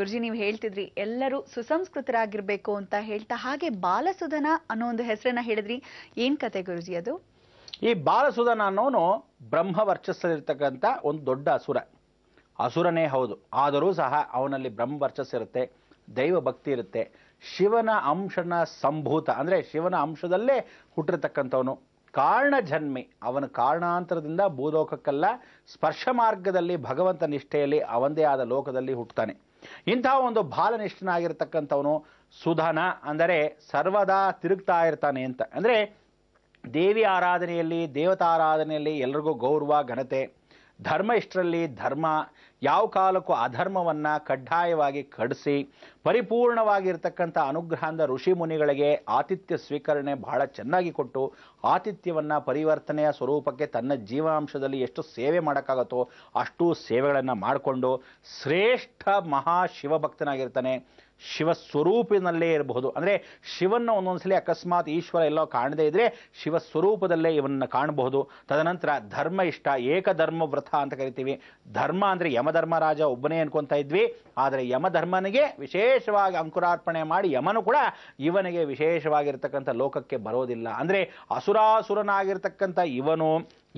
ಗುರುಜಿ ನೀವು ಹೇಳ್ತಿದ್ರಿ ಎಲ್ಲರೂ ಸುಸಂಸ್ಕೃತರಾಗಿರ್ಬೇಕು ಅಂತ ಹೇಳ್ತಾ, ಹಾಗೆ ಬಾಲಸುಧನ ಅನ್ನೋ ಒಂದು ಹೆಸರನ್ನ ಹೇಳಿದ್ರಿ. ಏನ್ ಕತೆ ಗುರುಜಿ ಅದು? ಈ ಬಾಲಸುಧನ ಅನ್ನೋನು ಬ್ರಹ್ಮ ವರ್ಚಸ್ಸಲ್ಲಿರ್ತಕ್ಕಂಥ ಒಂದು ದೊಡ್ಡ ಅಸುರನೇ ಹೌದು. ಆದರೂ ಸಹ ಅವನಲ್ಲಿ ಬ್ರಹ್ಮ ವರ್ಚಸ್ಸಿರುತ್ತೆ, ದೈವ ಭಕ್ತಿ ಇರುತ್ತೆ, ಶಿವನ ಅಂಶನ ಸಂಭೂತ ಅಂದರೆ ಶಿವನ ಅಂಶದಲ್ಲೇ ಹುಟ್ಟಿರ್ತಕ್ಕಂಥವನು. ಕಾರಣ ಜನ್ಮಿ, ಅವನ ಕಾರಣಾಂತರದಿಂದ ಭೂಲೋಕಕ್ಕೆಲ್ಲ ಸ್ಪರ್ಶ ಮಾರ್ಗದಲ್ಲಿ ಭಗವಂತ ನಿಷ್ಠೆಯಲ್ಲಿ ಅವಂದೇ ಆದ ಲೋಕದಲ್ಲಿ ಹುಟ್ಟುತ್ತಾನೆ. ಇಂತಹ ಒಂದು ಬಾಲನಿಷ್ಠನಾಗಿರ್ತಕ್ಕಂಥವನು ಸುಧನ ಅಂದರೆ ಸರ್ವದಾ ತಿರುಗ್ತಾ ಇರ್ತಾನೆ ಅಂತ. ಅಂದರೆ ದೇವಿ ಆರಾಧನೆಯಲ್ಲಿ, ದೇವತಾ ಆರಾಧನೆಯಲ್ಲಿ ಎಲ್ರಿಗೂ ಗೌರವ ಘನತೆ, ಧರ್ಮ ಇಷ್ಟರಲ್ಲಿ ಧರ್ಮ, ಯಾವ ಕಾಲಕ್ಕೂ ಅಧರ್ಮವನ್ನು ಕಡ್ಡಾಯವಾಗಿ ಕಡಿಸಿ ಪರಿಪೂರ್ಣವಾಗಿರ್ತಕ್ಕಂಥ ಅನುಗ್ರಹದ ಋಷಿ ಮುನಿಗಳಿಗೆ ಆತಿಥ್ಯ ಸ್ವೀಕರಣೆ ಬಹಳ ಚೆನ್ನಾಗಿ ಕೊಟ್ಟು ಆತಿಥ್ಯವನ್ನು ಪರಿವರ್ತನೆಯ ಸ್ವರೂಪಕ್ಕೆ ತನ್ನ ಜೀವಾಂಶದಲ್ಲಿ ಎಷ್ಟು ಸೇವೆ ಮಾಡೋಕ್ಕಾಗತ್ತೋ ಅಷ್ಟು ಸೇವೆಗಳನ್ನು ಮಾಡಿಕೊಂಡು ಶ್ರೇಷ್ಠ ಮಹಾಶಿವಭಕ್ತನಾಗಿರ್ತಾನೆ. ಶಿವಸ್ವರೂಪಿನಲ್ಲೇ ಇರಬಹುದು. ಅಂದರೆ ಶಿವನ್ನ ಒಂದೊಂದ್ಸಲಿ ಅಕಸ್ಮಾತ್ ಈಶ್ವರ ಎಲ್ಲೋ ಕಾಣದೇ ಇದ್ರೆ ಶಿವಸ್ವರೂಪದಲ್ಲೇ ಇವನ್ನ ಕಾಣಬಹುದು. ತದನಂತರ ಧರ್ಮ ಇಷ್ಟ, ಏಕಧರ್ಮ ವ್ರತ ಅಂತ ಕರಿತೀವಿ. ಧರ್ಮ ಅಂದರೆ ಯಮಧರ್ಮರಾಜ ಒಬ್ಬನೇ ಅನ್ಕೊಂತ ಇದ್ವಿ, ಆದರೆ ಯಮಧರ್ಮನಿಗೆ ವಿಶೇಷವಾಗಿ ಅಂಕುರಾರ್ಪಣೆ ಮಾಡಿ ಯಮನು ಕೂಡ ಇವನಿಗೆ ವಿಶೇಷವಾಗಿರ್ತಕ್ಕಂಥ ಲೋಕಕ್ಕೆ ಬರೋದಿಲ್ಲ. ಅಂದರೆ ಅಸುರಾಸುರನಾಗಿರ್ತಕ್ಕಂಥ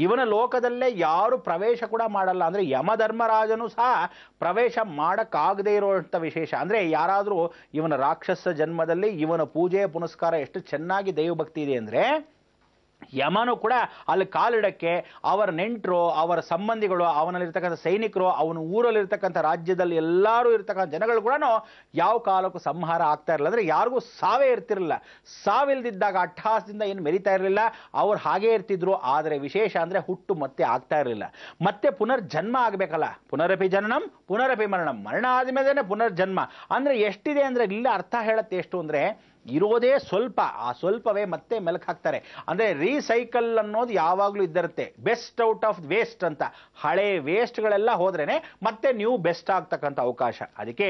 ಇವನ ಲೋಕದಲ್ಲೇ ಯಾರು ಪ್ರವೇಶ ಕೂಡ ಮಾಡಲ್ಲ. ಅಂದರೆ ಯಮಧರ್ಮರಾಜನು ಸಹ ಪ್ರವೇಶ ಮಾಡೋಕ್ಕಾಗದೇ ಇರುವಂಥ ವಿಶೇಷ. ಅಂದರೆ ಯಾರಾದರೂ ಇವನ ರಾಕ್ಷಸ ಜನ್ಮದಲ್ಲಿ ಇವನ ಪೂಜೆ ಪುನಸ್ಕಾರ ಎಷ್ಟು ಚೆನ್ನಾಗಿ ದೈವಭಕ್ತಿ ಇದೆ ಅಂದರೆ ಯಮನು ಕೂಡ ಅಲ್ಲಿ ಕಾಲಿಡಕ್ಕೆ ಅವರ ನೆಂಟರು, ಅವರ ಸಂಬಂಧಿಗಳು, ಅವನಲ್ಲಿರ್ತಕ್ಕಂಥ ಸೈನಿಕರು, ಅವನ ಊರಲ್ಲಿರ್ತಕ್ಕಂಥ ರಾಜ್ಯದಲ್ಲಿ ಎಲ್ಲರೂ ಇರ್ತಕ್ಕಂಥ ಜನಗಳು ಕೂಡ ಯಾವ ಕಾಲಕ್ಕೂ ಸಂಹಾರ ಆಗ್ತಾ ಇರಲಿಲ್ಲ. ಅಂದರೆ ಯಾರಿಗೂ ಸಾವೇ ಇರ್ತಿರಲಿಲ್ಲ. ಸಾವಿಲ್ದಿದ್ದಾಗ ಅಟ್ಟಹಾಸದಿಂದ ಏನು ಮೆರಿತಾ ಇರಲಿಲ್ಲ, ಅವ್ರು ಹಾಗೇ ಇರ್ತಿದ್ರು. ಆದರೆ ವಿಶೇಷ ಅಂದರೆ ಹುಟ್ಟು ಮತ್ತೆ ಆಗ್ತಾ ಇರಲಿಲ್ಲ. ಮತ್ತೆ ಪುನರ್ಜನ್ಮ ಆಗಬೇಕಲ್ಲ, ಪುನರಪಿ ಜನನಂ ಪುನರಪಿ ಮರಣಂ, ಮರಣ ಆದಮೇಲೆ ಪುನರ್ಜನ್ಮ. ಅಂದರೆ ಎಷ್ಟಿದೆ ಅಂದರೆ ಇಲ್ಲ ಅರ್ಥ ಹೇಳುತ್ತೆ. ಎಷ್ಟು ಅಂದರೆ ಇರೋದೇ ಸ್ವಲ್ಪ, ಆ ಸ್ವಲ್ಪವೇ ಮತ್ತೆ ಮೆಲುಕು ಹಾಕ್ತಾರೆ. ಅಂದರೆ ರೀಸೈಕಲ್ ಅನ್ನೋದು ಯಾವಾಗಲೂ ಇದ್ದಿರುತ್ತೆ. ಬೆಸ್ಟ್ ಔಟ್ ಆಫ್ ವೇಸ್ಟ್ ಅಂತ, ಹಳೆ ವೇಸ್ಟ್ಗಳೆಲ್ಲ ಹೋದ್ರೇನೆ ಮತ್ತೆ ನ್ಯೂ ಬೆಸ್ಟ್ ಆಗ್ತಕ್ಕಂಥ ಅವಕಾಶ. ಅದಕ್ಕೆ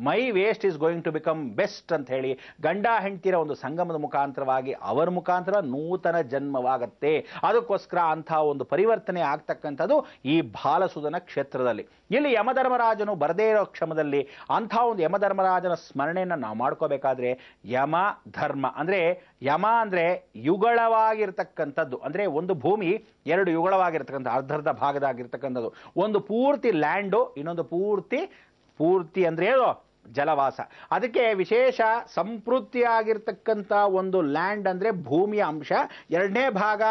my waste is going to become best ಅಂತ ಹೇಳಿ ಗಂಡ ಹೆಂಡ್ತಿರ ಒಂದು ಸಂಗಮದ ಮುಖಾಂತರವಾಗಿ ಅವರ ಮುಖಾಂತರ ನೂತನ ಜನ್ಮವಾಗತ್ತೆ. ಅದಕ್ಕೋಸ್ಕರ ಅಂಥ ಒಂದು ಪರಿವರ್ತನೆ ಆಗ್ತಕ್ಕಂಥದ್ದು ಈ ಬಾಲಸುಧನ ಕ್ಷೇತ್ರದಲ್ಲಿ. ಇಲ್ಲಿ ಯಮಧರ್ಮರಾಜನು ಬರದೇ ಇರೋ ಕ್ಷಮದಲ್ಲಿ ಅಂಥ ಒಂದು ಯಮಧರ್ಮರಾಜನ ಸ್ಮರಣೆಯನ್ನು ನಾವು ಮಾಡ್ಕೋಬೇಕಾದ್ರೆ ಯಮ ಧರ್ಮ ಅಂದರೆ ಯಮ ಅಂದರೆ ಯುಗಳವಾಗಿರ್ತಕ್ಕಂಥದ್ದು. ಅಂದರೆ ಒಂದು ಭೂಮಿ ಎರಡು ಯುಗಳವಾಗಿರ್ತಕ್ಕಂಥ ಅರ್ಧರ್ಧ ಭಾಗದಾಗಿರ್ತಕ್ಕಂಥದ್ದು. ಒಂದು ಪೂರ್ತಿ ಲ್ಯಾಂಡು, ಇನ್ನೊಂದು ಪೂರ್ತಿ ಅಂದರೆ ಜಲವಾಸ. ಅದಕ್ಕೆ ವಿಶೇಷ ಸಂಪೃತ್ತಿಯಾಗಿರ್ತಕ್ಕಂಥ ಒಂದು ಲ್ಯಾಂಡ್ ಅಂದರೆ ಭೂಮಿಯ ಅಂಶ, ಎರಡನೇ ಭಾಗ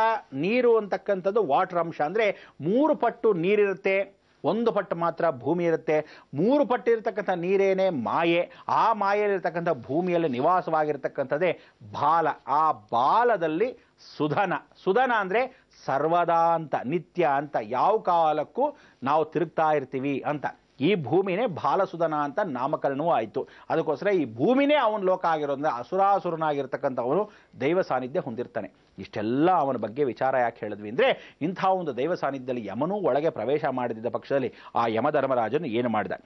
ನೀರು ಅಂತಕ್ಕಂಥದ್ದು ವಾಟರ್ ಅಂಶ. ಅಂದರೆ 3 ಪಟ್ಟು ನೀರಿರುತ್ತೆ, 1 ಪಟ್ಟು ಮಾತ್ರ ಭೂಮಿ ಇರುತ್ತೆ. 3 ಪಟ್ಟು ಇರತಕ್ಕಂಥ ನೀರೇನೇ ಮಾಯೆ. ಆ ಮಾಯೆಯಲ್ಲಿರ್ತಕ್ಕಂಥ ಭೂಮಿಯಲ್ಲಿ ನಿವಾಸವಾಗಿರ್ತಕ್ಕಂಥದ್ದೇ ಬಾಲ. ಆ ಬಾಲದಲ್ಲಿ ಸುಧನ ಅಂದರೆ ಸರ್ವದಾ ಅಂತ, ನಿತ್ಯ ಅಂತ, ಯಾವ ಕಾಲಕ್ಕೂ ನಾವು ತಿರುಗ್ತಾ ಇರ್ತೀವಿ ಅಂತ. ಈ ಭೂಮಿನೇ ಬಾಲಸುಧನ ಅಂತ ನಾಮಕರಣವೂ ಆಯಿತು. ಅದಕ್ಕೋಸ್ಕರ ಈ ಭೂಮಿನೇ ಅವನ ಲೋಕ ಆಗಿರೋದ್ರಿಂದ ಅಸುರಾಸುರನಾಗಿರ್ತಕ್ಕಂಥವನು ದೈವ ಸಾನ್ನಿಧ್ಯ ಹೊಂದಿರ್ತಾನೆ. ಇಷ್ಟೆಲ್ಲ ಅವನ ಬಗ್ಗೆ ವಿಚಾರ ಯಾಕೆ ಹೇಳಿದ್ವಿ ಅಂದರೆ ಇಂಥ ಒಂದು ದೈವ ಸಾನ್ನಿಧ್ಯದಲ್ಲಿ ಯಮನೂ ಒಳಗೆ ಪ್ರವೇಶ ಮಾಡದಿದ್ದ ಪಕ್ಷದಲ್ಲಿ ಆ ಯಮಧರ್ಮರಾಜನು ಏನು ಮಾಡಿದ,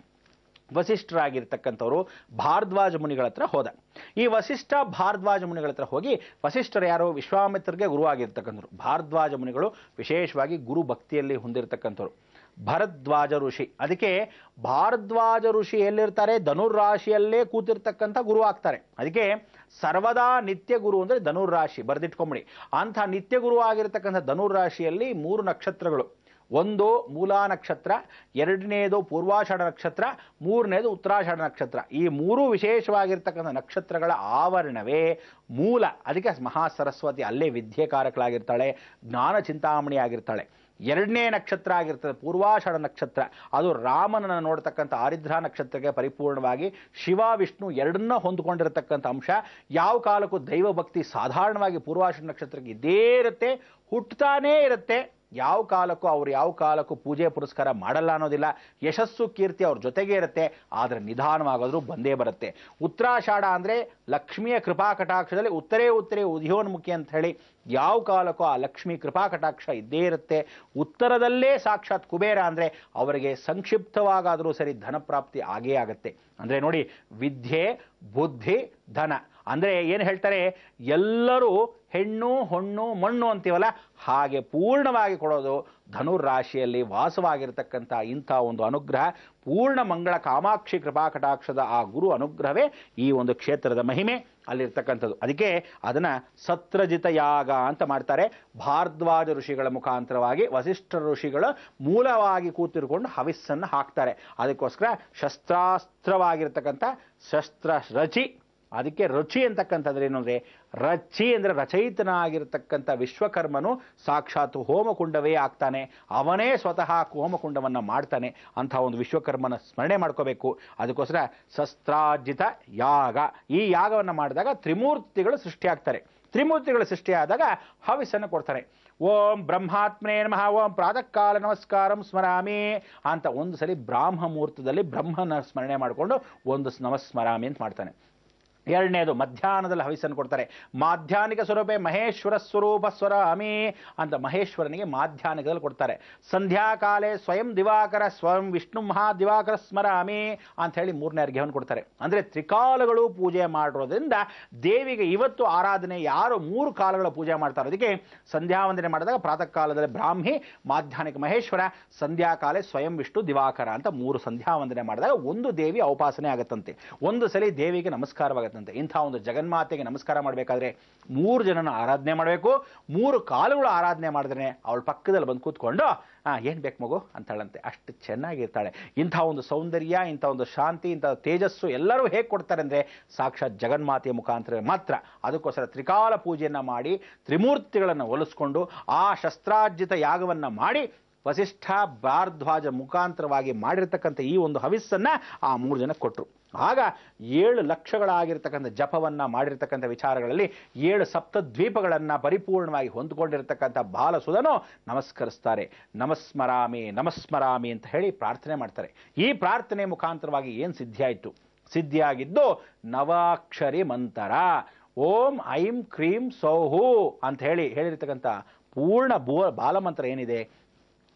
ವಸಿಷ್ಠರಾಗಿರ್ತಕ್ಕಂಥವರು ಭಾರದ್ವಾಜ ಮುನಿಗಳ ಹತ್ರ ಹೋದ. ಈ ವಸಿಷ್ಠ ಭಾರದ್ವಾಜ ಮುನಿಗಳ ಹತ್ರ ಹೋಗಿ, ವಸಿಷ್ಠರು ಯಾರು ವಿಶ್ವಾಮಿತ್ರರಿಗೆ ಗುರು ಆಗಿರ್ತಕ್ಕಂಥವ್ರು. ಭಾರದ್ವಾಜ ಮುನಿಗಳು ವಿಶೇಷವಾಗಿ ಗುರು ಭಕ್ತಿಯಲ್ಲಿ ಹೊಂದಿರತಕ್ಕಂಥವ್ರು. ಭರದ್ವಾಜ ಋಷಿ, ಅದಕ್ಕೆ ಭಾರದ್ವಾಜ ಋಷಿ ಎಲ್ಲಿರ್ತಾರೆ, ಧನುರ್ರಾಶಿಯಲ್ಲೇ ಕೂತಿರ್ತಕ್ಕಂಥ ಗುರು ಆಗ್ತಾರೆ. ಅದಕ್ಕೆ ಸರ್ವದಾ ನಿತ್ಯ ಗುರು ಅಂದರೆ ಧನುರ್ರಾಶಿ, ಬರೆದಿಟ್ಕೊಂಬಿಡಿ. ಅಂಥ ನಿತ್ಯ ಗುರು ಆಗಿರ್ತಕ್ಕಂಥ ಧನುರ್ರಾಶಿಯಲ್ಲಿ 3 ನಕ್ಷತ್ರಗಳು. ಒಂದು ಮೂಲಾ ನಕ್ಷತ್ರ, ಎರಡನೇದು ಪೂರ್ವಾಷಾಢ ನಕ್ಷತ್ರ, ಮೂರನೇದು ಉತ್ತರಾಷಾಢ ನಕ್ಷತ್ರ. ಈ 3 ವಿಶೇಷವಾಗಿರ್ತಕ್ಕಂಥ ನಕ್ಷತ್ರಗಳ ಆವರಣವೇ ಮೂಲ. ಅದಕ್ಕೆ ಮಹಾಸರಸ್ವತಿ ಅಲ್ಲೇ ವಿದ್ಯೆಕಾರಕಳಾಗಿರ್ತಾಳೆ, ಜ್ಞಾನ ಚಿಂತಾಮಣಿ ಆಗಿರ್ತಾಳೆ. ಎರಡನೇ ನಕ್ಷತ್ರ ಆಗಿರ್ತದೆ ಪೂರ್ವಾಷಾಢ ನಕ್ಷತ್ರ, ಅದು ರಾಮನನ್ನು ನೋಡ್ತಕ್ಕಂಥ ಆರಿದ್ರಾ ನಕ್ಷತ್ರಕ್ಕೆ ಪರಿಪೂರ್ಣವಾಗಿ ಶಿವ ವಿಷ್ಣು ಎರಡನ್ನ ಹೊಂದ್ಕೊಂಡಿರತಕ್ಕಂಥ ಅಂಶ. ಯಾವ ಕಾಲಕ್ಕೂ ದೈವ ಭಕ್ತಿ ಸಾಧಾರಣವಾಗಿ ಪೂರ್ವಾಷಾಢ ನಕ್ಷತ್ರಕ್ಕೆ ಇದ್ದೇ ಇರುತ್ತೆ, ಹುಟ್ಟುತ್ತಾನೇ ಇರುತ್ತೆ. ಯಾವ ಕಾಲಕ್ಕೂ ಪೂಜೆ ಪುರಸ್ಕಾರ ಮಾಡಲ್ಲ ಅನ್ನೋದಿಲ್ಲ. ಯಶಸ್ಸು ಕೀರ್ತಿ ಅವ್ರ ಜೊತೆಗೆ ಇರುತ್ತೆ, ಆದರೆ ನಿಧಾನವಾಗೋದ್ರೂ ಬಂದೇ ಬರುತ್ತೆ. ಉತ್ತರಾಷಾಢ ಅಂದರೆ ಲಕ್ಷ್ಮಿಯ ಕೃಪಾ ಕಟಾಕ್ಷದಲ್ಲಿ ಉತ್ತರೇ ಉದಯೋನ್ಮುಖಿ ಅಂತ ಹೇಳಿ ಯಾವ ಕಾಲಕ್ಕೂ ಆ ಲಕ್ಷ್ಮೀ ಕೃಪಾ ಕಟಾಕ್ಷ ಇದ್ದೇ ಇರುತ್ತೆ. ಉತ್ತರದಲ್ಲೇ ಸಾಕ್ಷಾತ್ ಕುಬೇರ ಅಂದರೆ ಅವರಿಗೆ ಸಂಕ್ಷಿಪ್ತವಾಗಾದರೂ ಸರಿ ಧನಪ್ರಾಪ್ತಿ ಆಗೇ ಆಗುತ್ತೆ. ಅಂದರೆ ನೋಡಿ, ವಿದ್ಯೆ ಬುದ್ಧಿ ಧನ ಅಂದರೆ ಏನು ಹೇಳ್ತಾರೆ, ಎಲ್ಲರೂ ಹೆಣ್ಣು ಹೊಣ್ಣು ಮಣ್ಣು ಅಂತೀವಲ್ಲ, ಹಾಗೆ ಪೂರ್ಣವಾಗಿ ಕೊಡೋದು ಧನುರಾಶಿಯಲ್ಲಿ ವಾಸವಾಗಿರತಕ್ಕಂಥ ಇಂಥ ಒಂದು ಅನುಗ್ರಹ, ಪೂರ್ಣ ಮಂಗಳ ಕಾಮಾಕ್ಷಿ ಕೃಪಾ ಕಟಾಕ್ಷದ ಆ ಗುರು ಅನುಗ್ರಹವೇ ಈ ಒಂದು ಕ್ಷೇತ್ರದ ಮಹಿಮೆ ಅಲ್ಲಿರ್ತಕ್ಕಂಥದ್ದು. ಅದಕ್ಕೆ ಅದನ್ನ ಸತ್ರಜಿತ ಯಾಗ ಅಂತ ಮಾಡ್ತಾರೆ. ಭಾರದ್ವಾಜ ಋಷಿಗಳ ಮುಖಾಂತರವಾಗಿ ವಸಿಷ್ಠ ಋಷಿಗಳ ಮೂಲವಾಗಿ ಕೂತಿರ್ಕೊಂಡು ಹವಿಸ್ಸನ್ನು ಹಾಕ್ತಾರೆ. ಅದಕ್ಕೋಸ್ಕರ ಶಸ್ತ್ರಾಸ್ತ್ರವಾಗಿರ್ತಕ್ಕಂಥ ಶಸ್ತ್ರ ರಚಿ, ಅದಕ್ಕೆ ರುಚಿ ಅಂತಕ್ಕಂಥದ್ದು ಏನು ಅಂದರೆ, ರಚಿ ಅಂದರೆ ರಚಯಿತನಾಗಿರ್ತಕ್ಕಂಥ ವಿಶ್ವಕರ್ಮನು ಸಾಕ್ಷಾತ್ ಹೋಮಕುಂಡವೇ ಆಗ್ತಾನೆ, ಅವನೇ ಸ್ವತಃ ಹೋಮಕುಂಡವನ್ನು ಮಾಡ್ತಾನೆ. ಅಂಥ ಒಂದು ವಿಶ್ವಕರ್ಮನ ಸ್ಮರಣೆ ಮಾಡ್ಕೋಬೇಕು. ಅದಕ್ಕೋಸ್ಕರ ಶಸ್ತ್ರಾರ್ಜಿತ ಯಾಗ, ಈ ಯಾಗವನ್ನು ಮಾಡಿದಾಗ ತ್ರಿಮೂರ್ತಿಗಳು ಸೃಷ್ಟಿಯಾಗ್ತಾರೆ. ತ್ರಿಮೂರ್ತಿಗಳು ಸೃಷ್ಟಿಯಾದಾಗ ಹವಿಸ್ಸನ್ನು ಕೊಡ್ತಾರೆ. ಓಂ ಬ್ರಹ್ಮಾತ್ಮನೇ ನಮಃ, ಓಂ ಪ್ರಾತಃ ಕಾಲ ನಮಸ್ಕಾರಂ ಸ್ಮರಾಮಿ ಅಂತ ಒಂದು ಸಲ ಬ್ರಾಹ್ಮ ಮುಹೂರ್ತದಲ್ಲಿ ಬ್ರಹ್ಮನ ಸ್ಮರಣೆ ಮಾಡಿಕೊಂಡು ಒಂದು ನಮಸ್ಮರಾಮಿ ಅಂತ ಮಾಡ್ತಾನೆ. ಎರಡನೇದು ಮಧ್ಯಾಹ್ನದಲ್ಲಿ ಹವಿಸ್ಸನ್ನು ಕೊಡ್ತಾರೆ. ಮಾಧ್ಯಾಹ್ನಿಕ ಸ್ವರೂಪೇ ಮಹೇಶ್ವರ ಸ್ವರೂಪ ಸ್ವರಾಮಿ ಅಂತ ಮಹೇಶ್ವರನಿಗೆ ಮಾಧ್ಯಾಹ್ನಿಕದಲ್ಲಿ ಕೊಡ್ತಾರೆ. ಸಂಧ್ಯಾಕಾಲೇ ಸ್ವಯಂ ದಿವಾಕರ ಸ್ವಯಂ ವಿಷ್ಣು ಮಹಾದಿವಾಕರ ಸ್ಮರಾಮಿ ಅಂತ ಹೇಳಿ ಮೂರನೇ ಅರ್ಘ್ಯವನ್ನು ಕೊಡ್ತಾರೆ. ಅಂದರೆ ತ್ರಿಕಾಲಗಳು ಪೂಜೆ ಮಾಡಿರೋದ್ರಿಂದ ದೇವಿಗೆ ಇವತ್ತು ಆರಾಧನೆ ಯಾರು 3 ಕಾಲಗಳ ಪೂಜೆ ಮಾಡ್ತಾರೆ. ಅದಕ್ಕೆ ಸಂಧ್ಯಾ ವಂದನೆ ಮಾಡಿದಾಗ ಪ್ರಾತಃ ಕಾಲದಲ್ಲಿ ಬ್ರಾಹ್ಮಿ, ಮಾಧ್ಯಾಹ್ನಿಕ ಮಹೇಶ್ವರ, ಸಂಧ್ಯಾಕಾಲೇ ಸ್ವಯಂ ವಿಷ್ಣು ದಿವಾಕರ ಅಂತ 3 ಸಂಧ್ಯಾ ವಂದನೆ ಮಾಡಿದಾಗ ಒಂದು ದೇವಿ ಉಪಾಸನೆ ಆಗುತ್ತಂತೆ, ಒಂದು ಸಲ ದೇವಿಗೆ ನಮಸ್ಕಾರವಾಗುತ್ತೆ. ಇಂಥ ಒಂದು ಜಗನ್ಮಾತೆಗೆ ನಮಸ್ಕಾರ ಮಾಡಬೇಕಾದ್ರೆ 3 ಜನನ ಆರಾಧನೆ ಮಾಡಬೇಕು. 3 ಕಾಲುಗಳು ಆರಾಧನೆ ಮಾಡಿದ್ರೆ ಅವಳ ಪಕ್ಕದಲ್ಲಿ ಬಂದು ಕೂತ್ಕೊಂಡು ಏನ್ ಬೇಕು ಮಗು ಅಂತಾಳಂತೆ. ಅಷ್ಟು ಚೆನ್ನಾಗಿರ್ತಾಳೆ. ಇಂಥ ಒಂದು ಸೌಂದರ್ಯ, ಇಂಥ ಒಂದು ಶಾಂತಿ, ಇಂಥ ತೇಜಸ್ಸು ಎಲ್ಲರೂ ಹೇಗೆ ಕೊಡ್ತಾರೆ ಅಂದರೆ ಸಾಕ್ಷಾತ್ ಜಗನ್ಮಾತೆಯ ಮುಖಾಂತರ ಮಾತ್ರ. ಅದಕ್ಕೋಸ್ಕರ ತ್ರಿಕಾಲ ಪೂಜೆಯನ್ನು ಮಾಡಿ ತ್ರಿಮೂರ್ತಿಗಳನ್ನು ಒಲಿಸ್ಕೊಂಡು ಆ ಶಸ್ತ್ರಾರ್ಜಿತ ಯಾಗವನ್ನು ಮಾಡಿ ವಸಿಷ್ಠ ಭಾರದ್ವಾಜ ಮುಖಾಂತರವಾಗಿ ಮಾಡಿರ್ತಕ್ಕಂಥ ಈ ಒಂದು ಹವಿಸ್ಸನ್ನು ಆ 3 ಜನ ಕೊಟ್ಟರು. ಆಗ 7 ಲಕ್ಷಗಳಾಗಿರ್ತಕ್ಕಂಥ ಜಪವನ್ನ ಮಾಡಿರ್ತಕ್ಕಂಥ ವಿಚಾರಗಳಲ್ಲಿ 7 ಸಪ್ತದ್ವೀಪಗಳನ್ನು ಪರಿಪೂರ್ಣವಾಗಿ ಹೊಂದಿಕೊಂಡಿರ್ತಕ್ಕಂಥ ಬಾಲಸುಧನು ನಮಸ್ಕರಿಸ್ತಾರೆ. ನಮಸ್ಮರಾಮಿ ನಮಸ್ಮರಾಮಿ ಅಂತ ಹೇಳಿ ಪ್ರಾರ್ಥನೆ ಮಾಡ್ತಾರೆ. ಈ ಪ್ರಾರ್ಥನೆ ಮುಖಾಂತರವಾಗಿ ಏನು ಸಿದ್ಧಿಯಾಯಿತು? ಸಿದ್ಧಿಯಾಗಿದ್ದು ನವಾಕ್ಷರಿ ಮಂತ್ರ. ಓಂ ಐಂ ಕ್ರೀಂ ಸೌಹು ಅಂತ ಹೇಳಿರ್ತಕ್ಕಂಥ ಪೂರ್ಣ ಬಾಲಮಂತ್ರ ಏನಿದೆ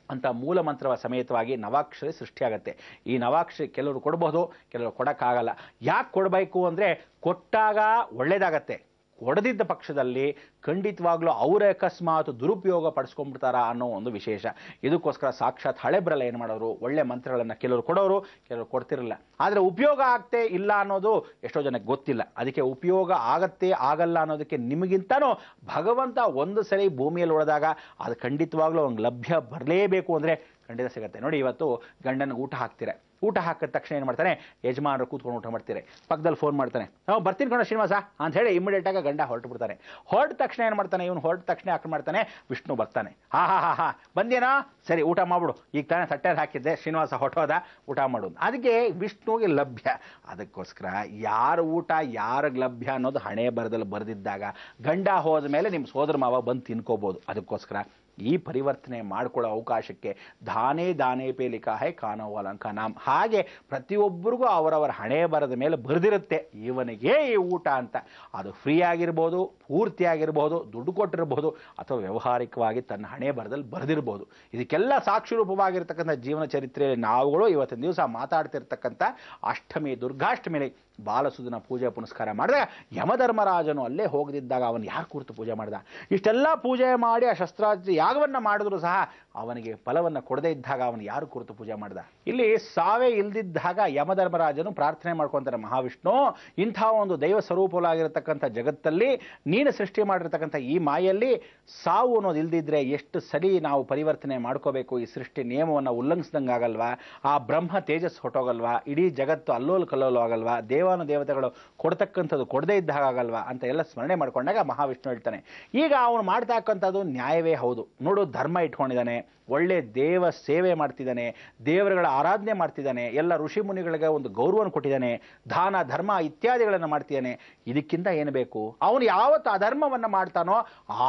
ಅಂತ ಮೂಲ ಮಂತ್ರವ ಸಮೇತವಾಗಿ ನವಾಕ್ಷರಿ ಸೃಷ್ಟಿಯಾಗತ್ತೆ. ಈ ನವಾಕ್ಷರಿ ಕೆಲವರು ಕೊಡಬಹುದು, ಕೆಲವರು ಕೊಡೋಕ್ಕಾಗಲ್ಲ. ಯಾಕೆ ಕೊಡಬೇಕು ಅಂದರೆ ಕೊಟ್ಟಾಗ ಒಳ್ಳೇದಾಗತ್ತೆ, ಕೊಡದಿದ್ದ ಪಕ್ಷದಲ್ಲಿ ಖಂಡಿತವಾಗ್ಲೂ ಅವರ ಅಕಸ್ಮಾತ್ ದುರುಪಯೋಗ ಪಡಿಸ್ಕೊಂಡ್ಬಿಡ್ತಾರ ಅನ್ನೋ ಒಂದು ವಿಶೇಷ. ಇದಕ್ಕೋಸ್ಕರ ಸಾಕ್ಷಾತ್ ಹಳೆ ಬರಲ್ಲ ಏನು ಮಾಡೋರು, ಒಳ್ಳೆ ಮಂತ್ರಗಳನ್ನು ಕೆಲವರು ಕೊಡೋರು, ಕೆಲವರು ಕೊಡ್ತಿರಲಿಲ್ಲ. ಆದರೆ ಉಪಯೋಗ ಆಗತ್ತೆ ಇಲ್ಲ ಅನ್ನೋದು ಎಷ್ಟೋ ಜನಕ್ಕೆ ಗೊತ್ತಿಲ್ಲ. ಅದಕ್ಕೆ ಉಪಯೋಗ ಆಗತ್ತೆ ಆಗಲ್ಲ ಅನ್ನೋದಕ್ಕೆ ನಿಮಗಿಂತನೂ ಭಗವಂತ ಒಂದು ಸರಿ ಭೂಮಿಯಲ್ಲಿ ಉಳಿದಾಗ ಅದು ಖಂಡಿತವಾಗ್ಲೂ ಅವ್ನಿಗೆ ಲಭ್ಯ ಬರಲೇಬೇಕು ಅಂದರೆ ಖಂಡಿತ ಸಿಗುತ್ತೆ. ನೋಡಿ, ಇವತ್ತು ಗಂಡನಿಗೆ ಊಟ ಹಾಕ್ತೀರ, ಊಟ ಹಾಕಿದ ತಕ್ಷಣ ಏನು ಮಾಡ್ತಾನೆ, ಯಜಮಾನರು ಕೂತ್ಕೊಂಡು ಊಟ ಮಾಡ್ತೀರಿ, ಪಕ್ಕದಲ್ಲಿ ಫೋನ್ ಮಾಡ್ತಾನೆ, ನಾವು ಬರ್ತೀನಿ ಕಣ ಶ್ರೀನಿವಾಸ ಅಂತ ಹೇಳಿ ಇಮಿಡಿಯೇಟಾಗಿ ಗಂಡ ಹೊರಟು ಬಿಡ್ತಾನೆ. ಹೊರಟ ತಕ್ಷಣ ಏನು ಮಾಡ್ತಾನೆ, ಇವನು ಹೊರಟ ತಕ್ಷಣ ಯಾಕೆ ಮಾಡ್ತಾನೆ, ವಿಷ್ಣು ಬರ್ತಾನೆ. ಹಾ ಬಂದೇನಾ, ಸರಿ ಊಟ ಮಾಡ್ಬಿಡು, ಈಗ ತಾನೇ ತಟ್ಟೆಯಲ್ಲಿ ಹಾಕಿದ್ದೆ, ಶ್ರೀನಿವಾಸ ಹೊಟ್ಟೋದ, ಊಟ ಮಾಡೋದು. ಅದಕ್ಕೆ ವಿಷ್ಣುವಿಗೆ ಲಭ್ಯ. ಅದಕ್ಕೋಸ್ಕರ ಯಾರ ಊಟ ಯಾರಿಗೆ ಲಭ್ಯ ಅನ್ನೋದು ಹಣೆ ಬರದಲ್ಲಿ ಬರೆದಿದ್ದಾಗ ಗಂಡ ಹೋದ ಮೇಲೆ ನಿಮ್ಮ ಸೋದರ ಮಾವ ಬಂದು ತಿನ್ಕೋಬೋದು. ಅದಕ್ಕೋಸ್ಕರ ಈ ಪರಿವರ್ತನೆ ಮಾಡಿಕೊಳ್ಳೋ ಅವಕಾಶಕ್ಕೆ ದಾನೇ ಪೇಲಿಕಾ ಹೈ ಕಾನೋವಲಂಕ ನಾಮ್, ಹಾಗೆ ಪ್ರತಿಯೊಬ್ಬರಿಗೂ ಅವರವರ ಹಣೆ ಬರದ ಮೇಲೆ ಬರೆದಿರುತ್ತೆ ಇವನಿಗೆ ಈ ಊಟ ಅಂತ. ಅದು ಫ್ರೀ ಆಗಿರ್ಬೋದು, ಪೂರ್ತಿ ಆಗಿರ್ಬೋದು, ದುಡ್ಡು ಕೊಟ್ಟಿರ್ಬೋದು, ಅಥವಾ ವ್ಯವಹಾರಿಕವಾಗಿ ತನ್ನ ಹಣೆ ಬರದಲ್ಲಿ ಬರೆದಿರ್ಬೋದು. ಇದಕ್ಕೆಲ್ಲ ಸಾಕ್ಷಿ ರೂಪವಾಗಿರ್ತಕ್ಕಂಥ ಜೀವನ ಚರಿತ್ರೆಯಲ್ಲಿ ನಾವುಗಳು ಇವತ್ತಿನ ದಿವಸ ಮಾತಾಡ್ತಿರ್ತಕ್ಕಂಥ ಅಷ್ಟಮಿ ದುರ್ಗಾಷ್ಟಮಿಲಿ ಬಾಲಸುಧನ ಪೂಜೆ ಪುನಸ್ಕಾರ ಮಾಡಿದಾಗ ಯಮಧರ್ಮರಾಜನು ಅಲ್ಲೇ ಹೋಗದಿದ್ದಾಗ ಅವನು ಯಾರು ಕುರಿತು ಪೂಜೆ ಮಾಡಿದ? ಇಷ್ಟೆಲ್ಲ ಪೂಜೆ ಮಾಡಿ ಆ ಶಸ್ತ್ರಾಸ್ತ್ರ ಯಾಗವನ್ನು ಮಾಡಿದ್ರು ಸಹ ಅವನಿಗೆ ಫಲವನ್ನು ಕೊಡದೇ ಇದ್ದಾಗ ಅವನು ಯಾರು ಕುರಿತು ಪೂಜೆ ಮಾಡಿದ? ಇಲ್ಲಿ ಸಾವೇ ಇಲ್ದಿದ್ದಾಗ ಯಮಧರ್ಮರಾಜನು ಪ್ರಾರ್ಥನೆ ಮಾಡ್ಕೊಂತಾರೆ, ಮಹಾವಿಷ್ಣು ಇಂಥ ಒಂದು ದೈವ ಸ್ವರೂಪವಾಗಿರತಕ್ಕಂಥ ಜಗತ್ತಲ್ಲಿ ನೀನು ಸೃಷ್ಟಿ ಮಾಡಿರ್ತಕ್ಕಂಥ ಈ ಮಾಯಲ್ಲಿ ಸಾವು ಅನ್ನೋದು ಇಲ್ದಿದ್ರೆ ಎಷ್ಟು ಸರಿ ನಾವು ಪರಿವರ್ತನೆ ಮಾಡ್ಕೋಬೇಕು, ಈ ಸೃಷ್ಟಿ ನಿಯಮವನ್ನು ಉಲ್ಲಂಘಿಸ್ದಂಗೆ ಆಗಲ್ವಾ, ಆ ಬ್ರಹ್ಮ ತೇಜಸ್ ಹೊಟ್ಟೋಗಲ್ವಾ, ಇಡೀ ಜಗತ್ತು ಅಲ್ಲೋಲು ಕಲ್ಲೋಲು ಆಗಲ್ವಾ, ದೇವತೆಗಳು ಕೊಡ್ತಕ್ಕಂಥದ್ದು ಕೊಡದೇ ಇದ್ದಾಗ ಆಗಲ್ವಾ ಅಂತ ಎಲ್ಲ ಸ್ಮರಣೆ ಮಾಡ್ಕೊಂಡಾಗ ಮಹಾವಿಷ್ಣು ಹೇಳ್ತಾನೆ, ಈಗ ಅವನು ಮಾಡ್ತಕ್ಕಂಥದ್ದು ನ್ಯಾಯವೇ ಹೌದು ನೋಡು, ಧರ್ಮ ಇಟ್ಕೊಂಡಿದ್ದಾನೆ, ಒಳ್ಳೆ ದೇವ ಸೇವೆ ಮಾಡ್ತಿದ್ದಾನೆ, ದೇವರುಗಳ ಆರಾಧನೆ ಮಾಡ್ತಿದ್ದಾನೆ, ಎಲ್ಲ ಋಷಿ ಮುನಿಗಳಿಗೆ ಒಂದು ಗೌರವವನ್ನು ಕೊಟ್ಟಿದ್ದಾನೆ, ದಾನ ಧರ್ಮ ಇತ್ಯಾದಿಗಳನ್ನು ಮಾಡ್ತಿದ್ದಾನೆ, ಇದಕ್ಕಿಂತ ಏನು ಬೇಕು? ಅವನು ಯಾವತ್ತು ಅಧರ್ಮವನ್ನು ಮಾಡ್ತಾನೋ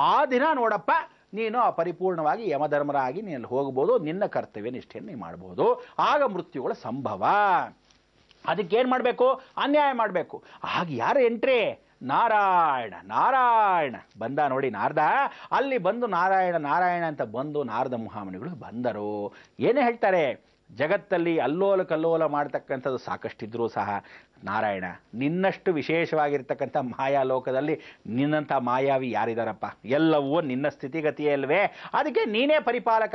ಆ ದಿನ ನೋಡಪ್ಪ ನೀನು ಪರಿಪೂರ್ಣವಾಗಿ ಯಮಧರ್ಮರಾಗಿ ನೀನು ಹೋಗ್ಬೋದು, ನಿನ್ನ ಕರ್ತವ್ಯ ನಿಷ್ಠೆಯನ್ನು ನೀನು ಮಾಡ್ಬೋದು, ಆಗ ಮೃತ್ಯುಗಳ ಸಂಭವ. ಅದಕ್ಕೇನು ಮಾಡಬೇಕು? ಅನ್ಯಾಯ ಮಾಡಬೇಕು. ಆಗ ಯಾರು ಎಂಟ್ರಿ? ನಾರಾಯಣ ಬಂದ ನೋಡಿ. ನಾರದ ಅಲ್ಲಿ ಬಂದು ನಾರಾಯಣ ಅಂತ ಬಂದು ನಾರದ ಮಹಾಮುನಿಗಳು ಬಂದರು. ಏನೇ ಹೇಳ್ತಾರೆ, ಜಗತ್ತಲ್ಲಿ ಅಲ್ಲೋಲ ಕಲ್ಲೋಲ ಮಾಡ್ತಕ್ಕಂಥದ್ದು ಸಾಕಷ್ಟಿದ್ರೂ ಸಹ ನಾರಾಯಣ, ನಿನ್ನಷ್ಟು ವಿಶೇಷವಾಗಿರ್ತಕ್ಕಂಥ ಮಾಯಾ ಲೋಕದಲ್ಲಿ ನಿನ್ನಂಥ ಮಾಯಾವಿ ಯಾರಿದಾರಪ್ಪ? ಎಲ್ಲವೂ ನಿನ್ನ ಸ್ಥಿತಿಗತಿಯೇ ಅಲ್ವೇ? ಅದಕ್ಕೆ ನೀನೇ ಪರಿಪಾಲಕ,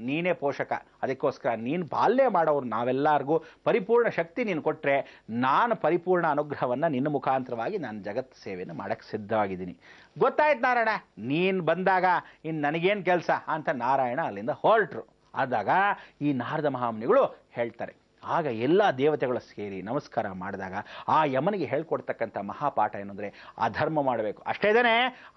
ನೀನೇ ಪೋಷಕ. ಅದಕ್ಕೋಸ್ಕರ ನೀನು ಪಾಲನೆ ಮಾಡೋರು ನಾವೆಲ್ಲರಿಗೂ ಪರಿಪೂರ್ಣ ಶಕ್ತಿ ನೀನು ಕೊಟ್ಟರೆ ನಾನು ಪರಿಪೂರ್ಣ ಅನುಗ್ರಹವನ್ನು ನಿನ್ನ ಮುಖಾಂತರವಾಗಿ ನಾನು ಜಗತ್ ಸೇವೆಯನ್ನು ಮಾಡೋಕ್ಕೆ ಸಿದ್ಧವಾಗಿದ್ದೀನಿ. ಗೊತ್ತಾಯ್ತು ನಾರಾಯಣ, ನೀನು ಬಂದಾಗ ಇನ್ನು ನನಗೇನು ಕೆಲಸ ಅಂತ ನಾರಾಯಣ ಅಲ್ಲಿಂದ ಹೊರಟರು. ಆದಾಗ ಈ ನಾರದ ಮಹಾಮುನಿಗಳು ಹೇಳ್ತಾರೆ, ಆಗ ಎಲ್ಲ ದೇವತೆಗಳು ಸೇರಿ ನಮಸ್ಕಾರ ಮಾಡಿದಾಗ ಆ ಯಮನಿಗೆ ಹೇಳ್ಕೊಡ್ತಕ್ಕಂಥ ಮಹಾಪಾಠ ಏನಂದರೆ ಅಧರ್ಮ ಮಾಡಬೇಕು. ಅಷ್ಟೇ ಇದೇನೆ,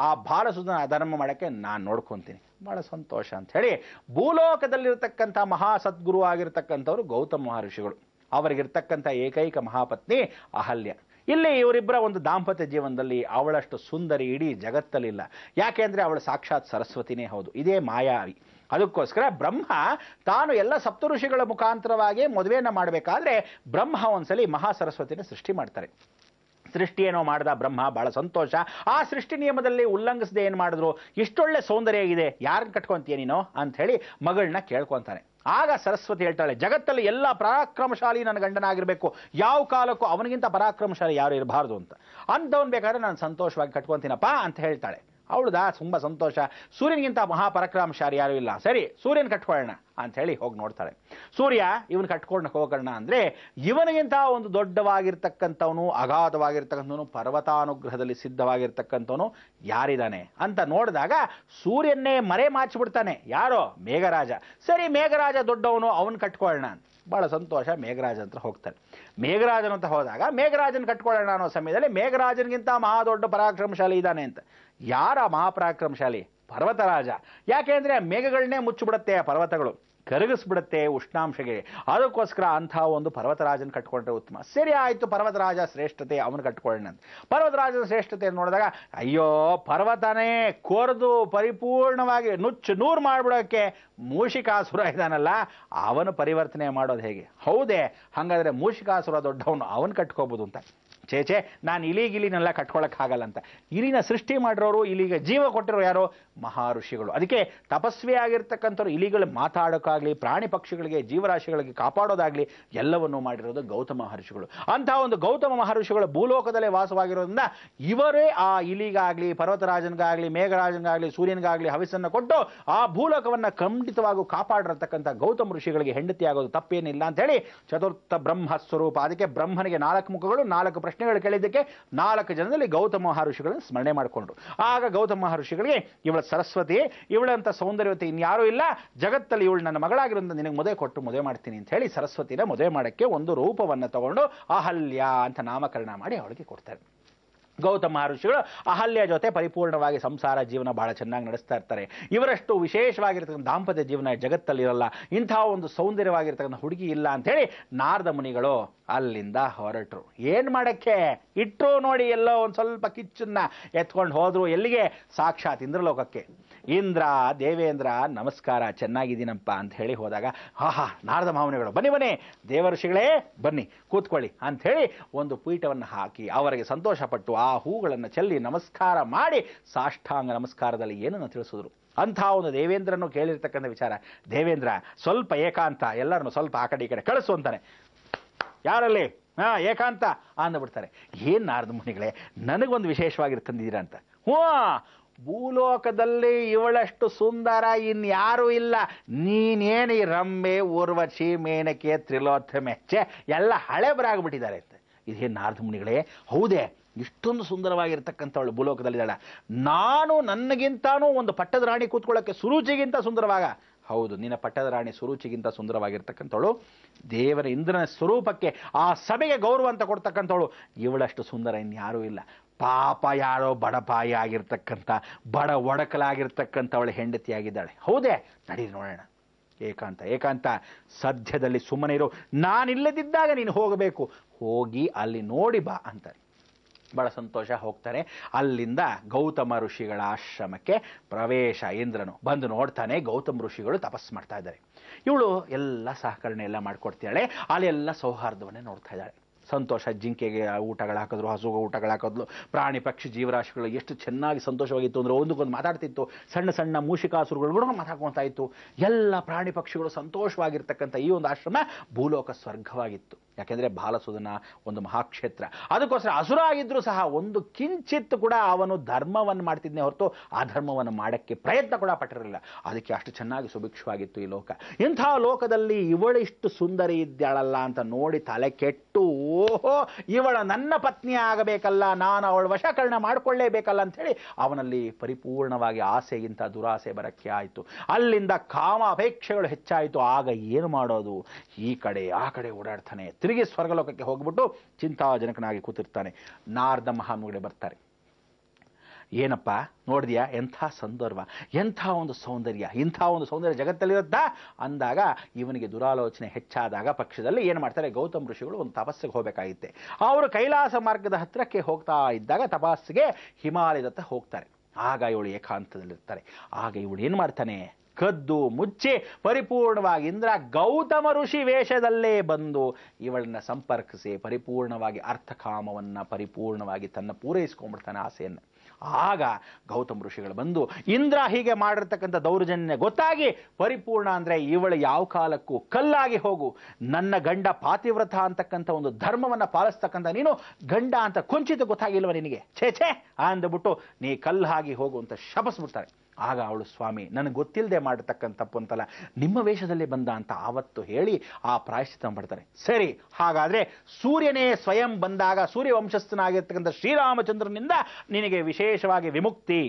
ಆ ಬಾಲಸುಧನ ಅಧರ್ಮ ಮಾಡೋಕ್ಕೆ ನಾನು ನೋಡ್ಕೊತೀನಿ. ಭಾಳ ಸಂತೋಷ ಅಂಥೇಳಿ ಭೂಲೋಕದಲ್ಲಿರ್ತಕ್ಕಂಥ ಮಹಾ ಸದ್ಗುರು ಆಗಿರ್ತಕ್ಕಂಥವ್ರು ಗೌತಮ ಮಹರ್ಷಿಗಳು, ಅವರಿಗಿರ್ತಕ್ಕಂಥ ಏಕೈಕ ಮಹಾಪತ್ನಿ ಅಹಲ್ಯ. ಇಲ್ಲಿ ಇವರಿಬ್ಬರ ಒಂದು ದಾಂಪತ್ಯ ಜೀವನದಲ್ಲಿ ಅವಳಷ್ಟು ಸುಂದರಿ ಇಡೀ ಜಗತ್ತಲ್ಲಿಲ್ಲ. ಯಾಕೆ ಅಂದರೆ ಅವಳು ಸಾಕ್ಷಾತ್ ಸರಸ್ವತಿನೇ ಹೌದು, ಇದೇ ಮಾಯಾವಿ. ಅದಕ್ಕೋಸ್ಕರ ಬ್ರಹ್ಮ ತಾನು ಎಲ್ಲ ಸಪ್ತಋಷಿಗಳ ಮುಖಾಂತರವಾಗಿ ಮದುವೆಯನ್ನು ಮಾಡಬೇಕಾದ್ರೆ ಬ್ರಹ್ಮ ಒಂದ್ಸಲಿ ಮಹಾ ಸರಸ್ವತಿನ ಸೃಷ್ಟಿ ಮಾಡ್ತಾರೆ. ಸೃಷ್ಟಿ ಏನೋ ಮಾಡ್ದ ಬ್ರಹ್ಮ, ಬಹಳ ಸಂತೋಷ. ಆ ಸೃಷ್ಟಿ ನಿಯಮದಲ್ಲಿ ಉಲ್ಲಂಘಿಸದೆ ಏನು ಮಾಡಿದ್ರು, ಇಷ್ಟೊಳ್ಳೆ ಸೌಂದರ್ಯ ಇದೆ, ಯಾರನ್ನ ಕಟ್ಕೊಂತೀಯ ನೀನು ಅಂತ ಹೇಳಿ ಮಗಳನ್ನ ಕೇಳ್ಕೊಂತಾನೆ. ಆಗ ಸರಸ್ವತಿ ಹೇಳ್ತಾಳೆ, ಜಗತ್ತಲ್ಲಿ ಎಲ್ಲ ಪರಾಕ್ರಮಶಾಲಿ ನನ್ನ ಗಂಡನಾಗಿರಬೇಕು, ಯಾವ ಕಾಲಕ್ಕೂ ಅವನಿಗಿಂತ ಪರಾಕ್ರಮಶಾಲಿ ಯಾರು ಇರಬಾರ್ದು ಅಂತ. ಅಂಥವ್ನು ಬೇಕಾದ್ರೆ ನಾನು ಸಂತೋಷವಾಗಿ ಕಟ್ಕೊತೀನಪ್ಪ ಅಂತ ಹೇಳ್ತಾಳೆ. ಅವಳುದಾ ತುಂಬ ಸಂತೋಷ, ಸೂರ್ಯನಿಗಿಂತ ಮಹಾಪರಾಕ್ರಮಶಾಲಿ ಯಾರು ಇಲ್ಲ, ಸರಿ ಸೂರ್ಯನ ಕಟ್ಕೊಳ್ಳೋಣ ಅಂತ ಹೇಳಿ ಹೋಗಿ ನೋಡ್ತಾಳೆ. ಸೂರ್ಯ ಇವನು ಕಟ್ಕೊಂಡು ಹೋಗೋಣ ಅಂದರೆ ಇವನಿಗಿಂತ ಒಂದು ದೊಡ್ಡವಾಗಿರ್ತಕ್ಕಂಥವನು, ಅಗಾಧವಾಗಿರ್ತಕ್ಕಂಥವನು, ಪರ್ವತಾನುಗ್ರಹದಲ್ಲಿ ಸಿದ್ಧವಾಗಿರ್ತಕ್ಕಂಥವನು ಯಾರಿದ್ದಾನೆ ಅಂತ ನೋಡಿದಾಗ ಸೂರ್ಯನ್ನೇ ಮರೆ ಮಾಚಿಬಿಡ್ತಾನೆ. ಯಾರೋ ಮೇಘರಾಜ. ಸರಿ ಮೇಘರಾಜ ದೊಡ್ಡವನು, ಅವನು ಕಟ್ಕೊಳ್ಳೋಣ ಅಂತ ಭಾಳ ಸಂತೋಷ. ಮೇಘರಾಜ ಅಂತ ಹೋಗ್ತಾನೆ. ಮೇಘರಾಜನ ಅಂತ ಹೋದಾಗ ಮೇಘರಾಜನ ಕಟ್ಕೊಳ್ಳೋಣ ಅನ್ನೋ ಸಮಯದಲ್ಲಿ ಮೇಘರಾಜನಿಗಿಂತ ಮಹಾ ದೊಡ್ಡ ಪರಾಕ್ರಮಶಾಲಿ ಇದ್ದಾನೆ ಅಂತ. ಯಾರ ಮಹಾಪರಾಕ್ರಮಶಾಲಿ? ಪರ್ವತರಾಜ. ಯಾಕೆ ಅಂದರೆ ಮೇಘಗಳನ್ನೇ ಮುಚ್ಚಿಬಿಡುತ್ತೆ ಆ ಪರ್ವತಗಳು, ಕರಗಿಸ್ಬಿಡುತ್ತೆ ಉಷ್ಣಾಂಶಗೆ. ಅದಕ್ಕೋಸ್ಕರ ಅಂಥ ಒಂದು ಪರ್ವತರಾಜನ ಕಟ್ಕೊಂಡ್ರೆ ಉತ್ತಮ. ಸರಿ ಆಯಿತು, ಪರ್ವತರಾಜ ಶ್ರೇಷ್ಠತೆ, ಅವನು ಕಟ್ಕೊಳ್ಳೋಣ ಅಂತ. ಪರ್ವತರಾಜನ ಶ್ರೇಷ್ಠತೆ ನೋಡಿದಾಗ ಅಯ್ಯೋ ಪರ್ವತನೇ ಕೊರೆದು ಪರಿಪೂರ್ಣವಾಗಿ ನುಚ್ಚು ನೂರು ಮಾಡಿಬಿಡೋಕ್ಕೆ ಮೂಷಿಕಾಸುರ ಇದ್ದಾನಲ್ಲ, ಅವನು ಪರಿವರ್ತನೆ ಮಾಡೋದು ಹೇಗೆ? ಹೌದೇ, ಹಾಗಾದರೆ ಮೂಷಿಕಾಸುರ ದೊಡ್ಡವನು, ಅವನು ಕಟ್ಕೋಬೋದು ಅಂತ. ಚೇಚೆ, ನಾನು ಇಲಿಗಿಲಿನೆಲ್ಲ ಕಟ್ಕೊಳ್ಳೋಕ್ಕಾಗಲ್ಲ ಅಂತ. ಇಲಿನ ಸೃಷ್ಟಿ ಮಾಡಿರೋರು, ಇಲಿಗೆ ಜೀವ ಕೊಟ್ಟಿರೋ ಯಾರೋ? ಮಹರ್ಷಿಗಳು. ಅದಕ್ಕೆ ತಪಸ್ವಿ ಆಗಿರ್ತಕ್ಕಂಥವ್ರು ಇಲಿಗಳು ಮಾತಾಡೋಕ್ಕಾಗಲಿ, ಪ್ರಾಣಿ ಪಕ್ಷಿಗಳಿಗೆ ಜೀವರಾಶಿಗಳಿಗೆ ಕಾಪಾಡೋದಾಗಲಿ ಎಲ್ಲವನ್ನೂ ಮಾಡಿರೋದು ಗೌತಮ ಮಹರ್ಷಿಗಳು. ಅಂಥ ಒಂದು ಗೌತಮ ಮಹರ್ಷಿಗಳು ಭೂಲೋಕದಲ್ಲೇ ವಾಸವಾಗಿರೋದ್ರಿಂದ ಇವರೇ ಆ ಇಲಿಗಾಗಲಿ, ಪರ್ವತರಾಜನಿಗಾಗಲಿ, ಮೇಘರಾಜನಿಗಾಗಲಿ, ಸೂರ್ಯನಿಗಾಗಲಿ ಹವಿಸನ್ನು ಕೊಟ್ಟು ಆ ಭೂಲೋಕವನ್ನು ಖಂಡಿತವಾಗೂ ಕಾಪಾಡಿರತಕ್ಕಂಥ ಗೌತಮ ಋಷಿಗಳಿಗೆ ಹೆಂಡತಿ ಆಗೋದು ತಪ್ಪೇನಿಲ್ಲ ಅಂತ ಹೇಳಿ ಚತುರ್ಥ ಬ್ರಹ್ಮ ಸ್ವರೂಪ. ಅದಕ್ಕೆ ಬ್ರಹ್ಮನಿಗೆ 4 ಮುಖಗಳು, 4 ಪ್ರಶ್ನೆಗಳು ಕೇಳಿದ್ದಕ್ಕೆ 4 ಜನದಲ್ಲಿ ಗೌತಮ ಮಹರ್ಷಿಗಳನ್ನು ಸ್ಮರಣೆ ಮಾಡಿಕೊಂಡ್ರು. ಆಗ ಗೌತಮ ಮಹರ್ಷಿಗಳಿಗೆ ಇವಳ ಸರಸ್ವತಿ, ಇವಳಂತ ಸೌಂದರ್ಯವತಿ ಇನ್ಯಾರೂ ಇಲ್ಲ ಜಗತ್ತಲ್ಲಿ, ಇವಳು ನನ್ನ ಮಗಳಾಗಿರೋದ್ರಿಂದ ನಿನಗೆ ಮದುವೆ ಕೊಟ್ಟು ಮದುವೆ ಮಾಡ್ತೀನಿ ಅಂತ ಹೇಳಿ ಸರಸ್ವತಿನ ಮದುವೆ ಮಾಡೋಕ್ಕೆ ಒಂದು ರೂಪವನ್ನು ತಗೊಂಡು ಅಹಲ್ಯ ಅಂತ ನಾಮಕರಣ ಮಾಡಿ ಅವಳಿಗೆ ಕೊಡ್ತಾರೆ. ಗೌತಮ ಮಹರ್ಷಿಗಳು ಅಹಲ್ಯ ಜೊತೆ ಪರಿಪೂರ್ಣವಾಗಿ ಸಂಸಾರ ಜೀವನ ಬಹಳ ಚೆನ್ನಾಗಿ ನಡೆಸ್ತಾ ಇರ್ತಾರೆ. ಇವರಷ್ಟು ವಿಶೇಷವಾಗಿರ್ತಕ್ಕಂಥ ದಾಂಪತ್ಯ ಜೀವನ ಜಗತ್ತಲ್ಲಿರಲ್ಲ. ಇಂಥ ಒಂದು ಸೌಂದರ್ಯವಾಗಿರ್ತಕ್ಕಂಥ ಹುಡುಗಿ ಇಲ್ಲ ಅಂಥೇಳಿ ನಾರದ ಮುನಿಗಳು ಅಲ್ಲಿಂದ ಹೊರಟರು. ಏನು ಮಾಡೋಕ್ಕೆ ಇಟ್ಟರು ನೋಡಿ, ಎಲ್ಲೋ ಒಂದು ಸ್ವಲ್ಪ ಕಿಚ್ಚನ್ನ ಎತ್ಕೊಂಡು ಹೋದರು. ಎಲ್ಲಿಗೆ? ಸಾಕ್ಷಾತ್ ಇಂದ್ರಲೋಕಕ್ಕೆ. ಇಂದ್ರ ದೇವೇಂದ್ರ ನಮಸ್ಕಾರ, ಚೆನ್ನಾಗಿದ್ದೀನಪ್ಪ ಅಂತ ಹೇಳಿ ಹೋದಾಗ ಆಹಾ ನಾರದ ಮಹಾಮುನಿಗಳು, ಬನ್ನಿ ಬನ್ನಿ ದೇವಋಷಿಗಳೇ ಬನ್ನಿ ಕೂತ್ಕೊಳ್ಳಿ ಅಂಥೇಳಿ ಒಂದು ಪೀಠವನ್ನು ಹಾಕಿ ಅವರಿಗೆ ಸಂತೋಷಪಟ್ಟು ಆ ಹೂಗಳನ್ನು ಚೆಲ್ಲಿ ನಮಸ್ಕಾರ ಮಾಡಿ ಸಾಷ್ಟಾಂಗ ನಮಸ್ಕಾರದಲ್ಲಿ ಏನನ್ನು ತಿಳಿಸಿದ್ರು. ಅಂಥ ಒಂದು ದೇವೇಂದ್ರನು ಕೇಳಿರ್ತಕ್ಕಂಥ ವಿಚಾರ, ದೇವೇಂದ್ರ ಸ್ವಲ್ಪ ಏಕಾಂತ, ಎಲ್ಲರನ್ನು ಸ್ವಲ್ಪ ಆ ಕಡೆ ಈ ಕಡೆ ಕಳಿಸು ಅಂತಾನೆ. ಯಾರಲ್ಲಿ? ಏಕಾಂತ ಅಂದ್ಬಿಡ್ತಾರೆ. ಏನು ನಾರದ ಮುನಿಗಳೇ, ನನಗೊಂದು ವಿಶೇಷವಾಗಿ ತಂದಿದ್ದೀರಾ ಅಂತ. ಭೂಲೋಕದಲ್ಲಿ ಇವಳಷ್ಟು ಸುಂದರ ಇನ್ಯಾರೂ ಇಲ್ಲ, ನೀನೇನು ಈ ರಂಬೆ, ಊರ್ವಶಿ, ಮೇನಕೆ, ತ್ರಿಲೋತ್ತಮೆ ಛೆ ಎಲ್ಲ ಹಳೆ ಬರಾಗ್ಬಿಟ್ಟಿದ್ದಾರೆ ಅಂತ. ಇದೇನು ನಾರದ ಮುನಿಗಳೇ, ಹೌದೇ ಇಷ್ಟೊಂದು ಸುಂದರವಾಗಿರ್ತಕ್ಕಂಥವಳು ಭೂಲೋಕದಲ್ಲಿದ್ದಾಳೆ? ನಾನು ನನಗಿಂತಾನೂ ಒಂದು ಪಟ್ಟದ ರಾಣಿ ಕೂತ್ಕೊಳ್ಳೋಕ್ಕೆ ಸುರುಚಿಗಿಂತ ಸುಂದರವಾಗ? ಹೌದು, ನಿನ್ನ ಪಟ್ಟದ ರಾಣಿ ಸುರುಚಿಗಿಂತ ಸುಂದರವಾಗಿರ್ತಕ್ಕಂಥವಳು, ದೇವರ ಇಂದ್ರನ ಸ್ವರೂಪಕ್ಕೆ ಆ ಸಭೆಗೆ ಗೌರವ ಅಂತ ಕೊಡ್ತಕ್ಕಂಥವಳು. ಇವಳಷ್ಟು ಸುಂದರ ಇನ್ಯಾರೂ ಇಲ್ಲ. ಪಾಪ ಯಾರೋ ಬಡಪಾಯಿ ಆಗಿರ್ತಕ್ಕಂಥ ಬಡ ಒಡಕಲಾಗಿರ್ತಕ್ಕಂಥವಳ ಹೆಂಡತಿಯಾಗಿದ್ದಾಳೆ. ಹೌದೇ, ನಡೀರಿ ನೋಡೋಣ. ಏಕಾಂತ ಏಕಾಂತ ಸದ್ಯದಲ್ಲಿ ಸುಮ್ಮನಿರು, ನಾನಿಲ್ಲದಿದ್ದಾಗ ನೀನು ಹೋಗಬೇಕು, ಹೋಗಿ ಅಲ್ಲಿ ನೋಡಿ ಬಾ ಅಂತಾರೆ. ಬಹಳ ಸಂತೋಷ, ಹೋಗ್ತಾರೆ. ಅಲ್ಲಿಂದ ಗೌತಮ ಋಷಿಗಳ ಆಶ್ರಮಕ್ಕೆ ಪ್ರವೇಶ. ಇಂದ್ರನು ಬಂದು ನೋಡ್ತಾನೆ, ಗೌತಮ ಋಷಿಗಳು ತಪಸ್ಸು ಮಾಡ್ತಾ ಇದ್ದಾರೆ. ಇವಳು ಎಲ್ಲ ಸಹಕರಣೆ ಎಲ್ಲ ಮಾಡ್ಕೊಡ್ತಾಳೆ. ಅಲ್ಲೆಲ್ಲ ಸೌಹಾರ್ದವನ್ನೇ ನೋಡ್ತಾ ಇದ್ದಾಳೆ. ಸಂತೋಷ, ಜಿಂಕೆಗೆ ಊಟಗಳು ಹಾಕಿದ್ರು, ಹಸುಗೆ ಊಟಗಳು ಹಾಕಿದ್ಲು, ಪ್ರಾಣಿ ಪಕ್ಷಿ ಜೀವರಾಶಿಗಳು ಎಷ್ಟು ಚೆನ್ನಾಗಿ ಸಂತೋಷವಾಗಿತ್ತು ಅಂದರೆ ಒಂದಕ್ಕೊಂದು ಮಾತಾಡ್ತಿತ್ತು. ಸಣ್ಣ ಸಣ್ಣ ಮೂಷಿಕಾಸುರಗಳು ಕೂಡ ಮಾತಾಡ್ಕೊತಾ ಇತ್ತು. ಎಲ್ಲ ಪ್ರಾಣಿ ಪಕ್ಷಿಗಳು ಸಂತೋಷವಾಗಿರ್ತಕ್ಕಂಥ ಈ ಒಂದು ಆಶ್ರಮ ಭೂಲೋಕ ಸ್ವರ್ಗವಾಗಿತ್ತು. ಯಾಕೆಂದರೆ ಬಾಲಸುದನ ಒಂದು ಮಹಾಕ್ಷೇತ್ರ. ಅದಕ್ಕೋಸ್ಕರ ಅಸುರ ಆಗಿದ್ರೂ ಸಹ ಒಂದು ಕಿಂಚಿತ್ ಕೂಡ ಅವನು ಧರ್ಮವನ್ನು ಮಾಡ್ತಿದ್ನೇ ಹೊರತು ಆ ಧರ್ಮವನ್ನು ಮಾಡೋಕ್ಕೆ ಪ್ರಯತ್ನ ಕೂಡ ಪಟ್ಟಿರಲಿಲ್ಲ. ಅದಕ್ಕೆ ಅಷ್ಟು ಚೆನ್ನಾಗಿ ಸುಭಿಕ್ಷವಾಗಿತ್ತು ಈ ಲೋಕ. ಇಂಥ ಲೋಕದಲ್ಲಿ ಇವಳಿಷ್ಟು ಸುಂದರಿ ಇದ್ದಾಳಲ್ಲ ಅಂತ ನೋಡಿ ತಲೆ ಕೆಟ್ಟು, ಓಹೋ ಇವಳ ನನ್ನ ಪತ್ನಿ ಆಗಬೇಕಲ್ಲ, ನಾನು ಅವಳ ವಶಕರಣ ಮಾಡಿಕೊಳ್ಳೇಬೇಕಲ್ಲ ಅಂಥೇಳಿ ಅವನಲ್ಲಿ ಪರಿಪೂರ್ಣವಾಗಿ ಆಸೆಗಿಂತ ದುರಾಸೆ ಬರಕ್ಕೆ ಆಯಿತು. ಅಲ್ಲಿಂದ ಕಾಮ ಅಪೇಕ್ಷೆಗಳು ಹೆಚ್ಚಾಯಿತು. ಆಗ ಏನು ಮಾಡೋದು? ಈ ಕಡೆ ಆ ಕಡೆ ಓಡಾಡ್ತಾನೆ. ತಿರುಗಿ ಸ್ವರ್ಗಲೋಕಕ್ಕೆ ಹೋಗ್ಬಿಟ್ಟು ಚಿಂತಾಜನಕನಾಗಿ ಕೂತಿರ್ತಾನೆ. ನಾರದ ಮಹಾಮುನಿಗಳು ಬರ್ತಾರೆ. ಏನಪ್ಪ ನೋಡಿದ್ಯಾ, ಎಂಥ ಸಂದರ್ಭ, ಎಂಥ ಒಂದು ಸೌಂದರ್ಯ, ಇಂಥ ಒಂದು ಸೌಂದರ್ಯ ಜಗತ್ತಲ್ಲಿರುತ್ತಾ ಅಂದಾಗ ಇವನಿಗೆ ದುರಾಲೋಚನೆ ಹೆಚ್ಚಾದಾಗ ಪಕ್ಷದಲ್ಲಿ ಏನು ಮಾಡ್ತಾರೆ, ಗೌತಮ್ ಋಷಿಗಳು ಒಂದು ತಪಸ್ಸಿಗೆ ಹೋಗಬೇಕಾಗಿತ್ತೆ. ಅವರು ಕೈಲಾಸ ಮಾರ್ಗದ ಹತ್ತಿರಕ್ಕೆ ಹೋಗ್ತಾ ಇದ್ದಾಗ ತಪಸ್ಸಿಗೆ ಹಿಮಾಲಯದತ್ತ ಹೋಗ್ತಾರೆ. ಆಗ ಇವಳು ಏಕಾಂತದಲ್ಲಿರ್ತಾರೆ. ಆಗ ಇವಳು ಏನು ಮಾಡ್ತಾನೆ, ಕದ್ದು ಮುಚ್ಚಿ ಪರಿಪೂರ್ಣವಾಗಿ ಇಂದ್ರ ಗೌತಮ ಋಷಿ ವೇಷದಲ್ಲೇ ಬಂದು ಇವಳನ್ನ ಸಂಪರ್ಕಿಸಿ ಪರಿಪೂರ್ಣವಾಗಿ ಅರ್ಥಕಾಮವನ್ನು ಪರಿಪೂರ್ಣವಾಗಿ ತನ್ನ ಪೂರೈಸ್ಕೊಂಡ್ಬಿಡ್ತಾನೆ ಆಸೆಯನ್ನು. ಆಗ ಗೌತಮ ಋಷಿಗಳು ಬಂದು ಇಂದ್ರ ಹೀಗೆ ಮಾಡಿರ್ತಕ್ಕಂಥ ದೌರ್ಜನ್ಯ ಗೊತ್ತಾಗಿ ಪರಿಪೂರ್ಣ ಅಂದರೆ ಇವಳು ಯಾವ ಕಾಲಕ್ಕೂ ಕಲ್ಲಾಗಿ ಹೋಗು, ನನ್ನ ಗಂಡ ಪಾತಿವ್ರತ ಅಂತಕ್ಕಂಥ ಒಂದು ಧರ್ಮವನ್ನು ಪಾಲಿಸ್ತಕ್ಕಂಥ ನೀನು ಗಂಡ ಅಂತ ಕೊಂಚಿತ ಗೊತ್ತಾಗಿಲ್ವ ನಿನಗೆ, ಛೇ ಛೇ ಅಂದ್ಬಿಟ್ಟು ನೀ ಕಲ್ಲಾಗಿ ಹೋಗು ಅಂತ ಶಪಿಸ್ಬಿಡ್ತಾರೆ. ಆಗ ಅವಳು, ಸ್ವಾಮಿ ನನಗೆ ಗೊತ್ತಿಲ್ಲದೆ ಮಾಡಿರ್ತಕ್ಕಂಥ ತಪ್ಪು ಅಂತಲ್ಲ, ನಿಮ್ಮ ವೇಷದಲ್ಲಿ ಬಂದ ಅಂತ ಆವತ್ತು ಹೇಳಿ ಆ ಪ್ರಾಯಶ್ಚಿತ್ತ ಮಾಡ್ತಾರೆ. ಸರಿ, ಹಾಗಾದರೆ ಸೂರ್ಯನೇ ಸ್ವಯಂ ಬಂದಾಗ ಸೂರ್ಯವಂಶಸ್ಥನಾಗಿರ್ತಕ್ಕಂಥ ಶ್ರೀರಾಮಚಂದ್ರನಿಂದ ನಿನಗೆ ವಿಶೇಷವಾಗಿ ವಿಮುಕ್ತಿ,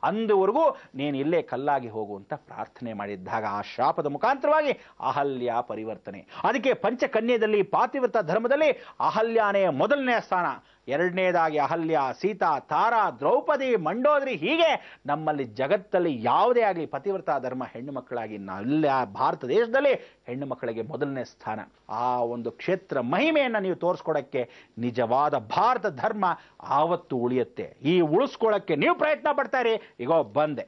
ಅಂದುವರೆಗೂ ನೀನು ಇಲ್ಲೇ ಕಲ್ಲಾಗಿ ಹೋಗುವಂತ ಪ್ರಾರ್ಥನೆ ಮಾಡಿದ್ದಾಗ ಆ ಶಾಪದ ಮುಖಾಂತರವಾಗಿ ಅಹಲ್ಯ ಪರಿವರ್ತನೆ. ಅದಕ್ಕೆ ಪಂಚಕನ್ಯೆಯಲ್ಲಿ ಪಾತಿವ್ರತ ಧರ್ಮದಲ್ಲಿ ಅಹಲ್ಯಾನೇ ಮೊದಲನೇ ಸ್ಥಾನ, ಎರಡನೇದಾಗಿ ಅಹಲ್ಯ, ಸೀತಾ, ತಾರಾ, ದ್ರೌಪದಿ, ಮಂಡೋದರಿ, ಹೀಗೆ ನಮ್ಮಲ್ಲಿ ಜಗತ್ತಲ್ಲಿ ಯಾವುದೇ ಆಗಲಿ ಪತಿವ್ರತ ಧರ್ಮ ಹೆಣ್ಣು ಮಕ್ಕಳಾಗಿ ಎಲ್ಲ ಭಾರತ ದೇಶದಲ್ಲಿ ಹೆಣ್ಣು ಮಕ್ಕಳಿಗೆ ಮೊದಲನೇ ಸ್ಥಾನ. ಆ ಒಂದು ಕ್ಷೇತ್ರ ಮಹಿಮೆಯನ್ನು ನೀವು ತೋರಿಸ್ಕೊಡಕ್ಕೆ ನಿಜವಾದ ಭಾರತ ಧರ್ಮ ಆವತ್ತು ಉಳಿಯುತ್ತೆ. ಈ ಉಳಿಸ್ಕೊಳ್ಳೋಕ್ಕೆ ನೀವು ಪ್ರಯತ್ನ ಪಡ್ತಾರೆ. ಈಗೋ ಬಂದೆ.